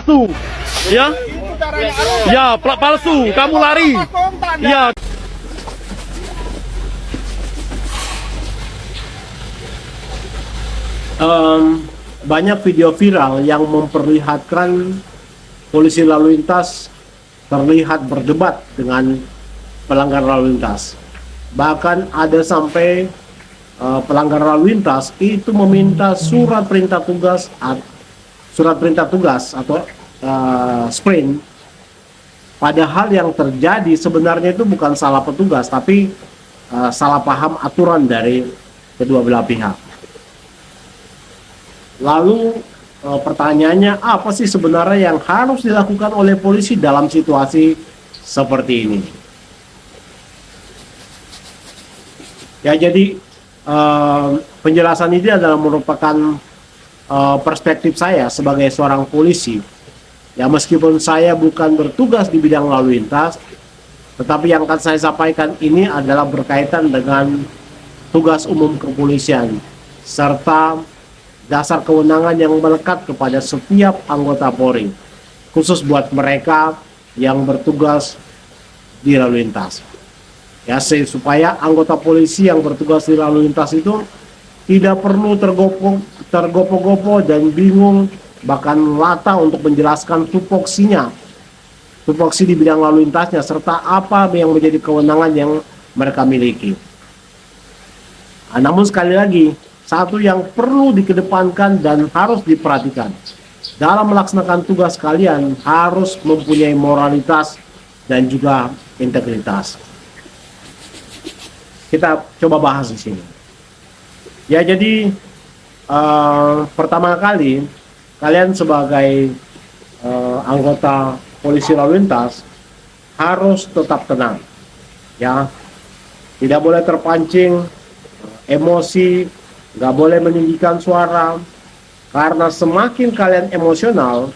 palsu, ya, ya, palsu, kamu lari, ya. Banyak video viral yang memperlihatkan polisi lalu lintas terlihat berdebat dengan pelanggar lalu lintas. Bahkan ada sampai pelanggar lalu lintas itu meminta surat perintah tugas atau sprint. Padahal yang terjadi sebenarnya itu bukan salah petugas, tapi salah paham aturan dari kedua belah pihak. Lalu pertanyaannya, apa sih sebenarnya yang harus dilakukan oleh polisi dalam situasi seperti ini? Ya, jadi penjelasan ini adalah merupakan perspektif saya sebagai seorang polisi. Ya, meskipun saya bukan bertugas di bidang lalu lintas, tetapi yang akan saya sampaikan ini adalah berkaitan dengan tugas umum kepolisian serta dasar kewenangan yang melekat kepada setiap anggota Polri, khusus buat mereka yang bertugas di lalu lintas. Ya, supaya anggota polisi yang bertugas di lalu lintas itu tidak perlu tergopoh-gopoh dan bingung, bahkan lata untuk menjelaskan tupoksinya, tupoksi di bidang lalu lintasnya, serta apa yang menjadi kewenangan yang mereka miliki. Namun sekali lagi, satu yang perlu dikedepankan dan harus diperhatikan dalam melaksanakan tugas kalian harus mempunyai moralitas dan juga integritas. Kita coba bahas di sini. Ya, jadi pertama kali kalian sebagai anggota polisi lalu lintas harus tetap tenang. Ya, tidak boleh terpancing emosi, nggak boleh meninggikan suara, karena semakin kalian emosional,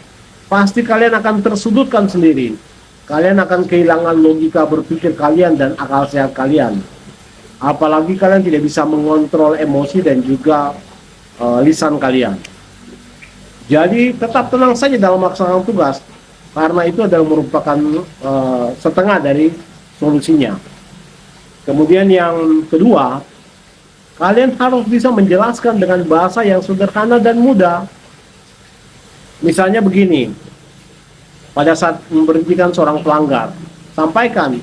pasti kalian akan tersudutkan sendiri. Kalian akan kehilangan logika berpikir kalian dan akal sehat kalian. Apalagi kalian tidak bisa mengontrol emosi dan juga lisan kalian. Jadi tetap tenang saja dalam melaksanakan tugas, karena itu adalah merupakan setengah dari solusinya. Kemudian yang kedua, kalian harus bisa menjelaskan dengan bahasa yang sederhana dan mudah. Misalnya begini, pada saat memberhentikan seorang pelanggar, sampaikan,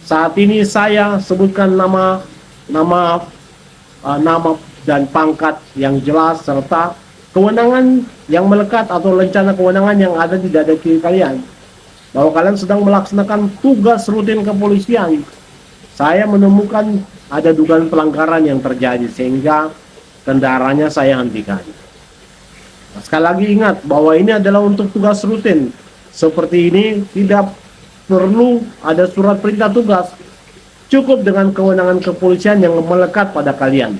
saat ini saya sebutkan nama dan pangkat yang jelas serta kewenangan yang melekat atau rencana kewenangan yang ada di dada kiri kalian, bahwa kalian sedang melaksanakan tugas rutin kepolisian. Saya menemukan ada dugaan pelanggaran yang terjadi sehingga kendaraannya saya hentikan. Nah, sekali lagi ingat bahwa ini adalah untuk tugas rutin. Seperti ini tidak perlu ada surat perintah tugas. Cukup dengan kewenangan kepolisian yang melekat pada kalian.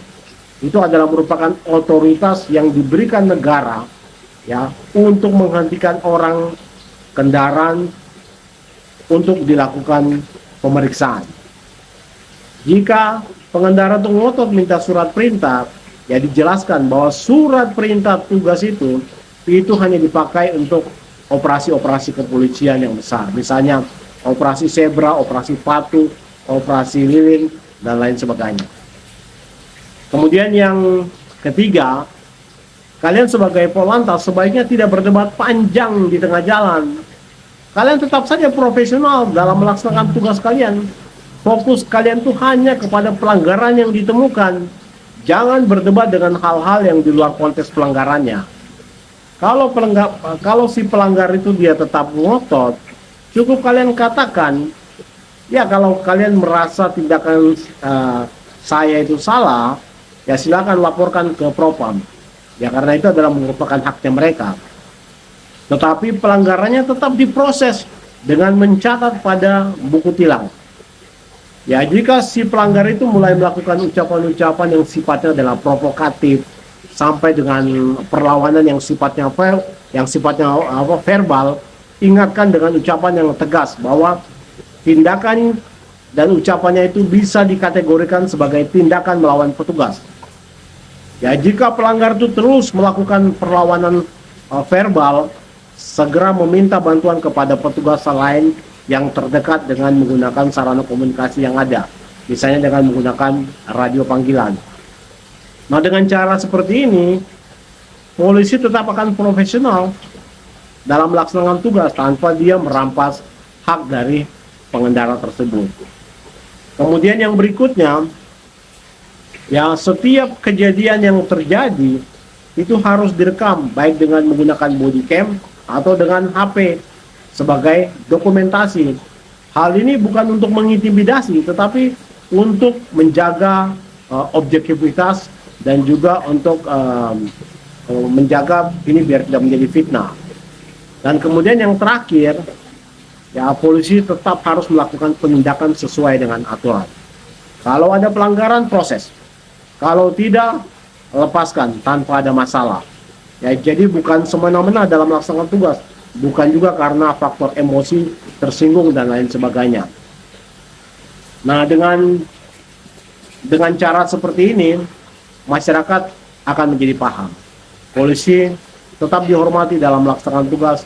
Itu adalah merupakan otoritas yang diberikan negara, ya, untuk menghentikan orang, kendaraan, untuk dilakukan pemeriksaan. Jika pengendara itu ngotot minta surat perintah, ya dijelaskan bahwa surat perintah tugas itu hanya dipakai untuk operasi-operasi kepolisian yang besar. Misalnya operasi Zebra, operasi Patuh, operasi Lilin, dan lain sebagainya. Kemudian yang ketiga, kalian sebagai Polantas sebaiknya tidak berdebat panjang di tengah jalan. Kalian tetap saja profesional dalam melaksanakan tugas kalian. Fokus kalian tuh hanya kepada pelanggaran yang ditemukan. Jangan berdebat dengan hal-hal yang di luar konteks pelanggarannya. Kalau si pelanggar itu dia tetap ngotot, cukup kalian katakan, ya kalau kalian merasa tindakan saya itu salah, ya silakan laporkan ke Propam. Ya karena itu adalah merupakan haknya mereka. Tetapi pelanggarannya tetap diproses dengan mencatat pada buku tilang. Ya, jika si pelanggar itu mulai melakukan ucapan-ucapan yang sifatnya adalah provokatif sampai dengan perlawanan yang sifatnya verbal, ingatkan dengan ucapan yang tegas bahwa tindakan dan ucapannya itu bisa dikategorikan sebagai tindakan melawan petugas. Ya, jika pelanggar itu terus melakukan perlawanan verbal segera meminta bantuan kepada petugas lain yang terdekat dengan menggunakan sarana komunikasi yang ada, misalnya dengan menggunakan radio panggilan. Nah, dengan cara seperti ini, polisi tetap akan profesional dalam melaksanakan tugas tanpa dia merampas hak dari pengendara tersebut. Kemudian yang berikutnya, ya, setiap kejadian yang terjadi itu harus direkam baik dengan menggunakan body cam atau dengan HP sebagai dokumentasi. Hal ini bukan untuk mengintimidasi, tetapi untuk menjaga objektivitas dan juga untuk menjaga ini biar tidak menjadi fitnah. Dan kemudian yang terakhir, ya, polisi tetap harus melakukan penindakan sesuai dengan aturan. Kalau ada pelanggaran, proses. Kalau tidak, lepaskan tanpa ada masalah. Ya, jadi bukan semena-mena dalam melaksanakan tugas, bukan juga karena faktor emosi, tersinggung dan lain sebagainya. Nah, dengan cara seperti ini, masyarakat akan menjadi paham. Polisi tetap dihormati dalam melaksanakan tugas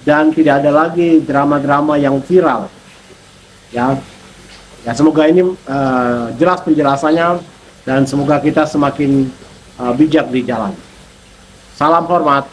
dan tidak ada lagi drama-drama yang viral. Ya, semoga ini jelas penjelasannya dan semoga kita semakin bijak di jalan. Salam hormat.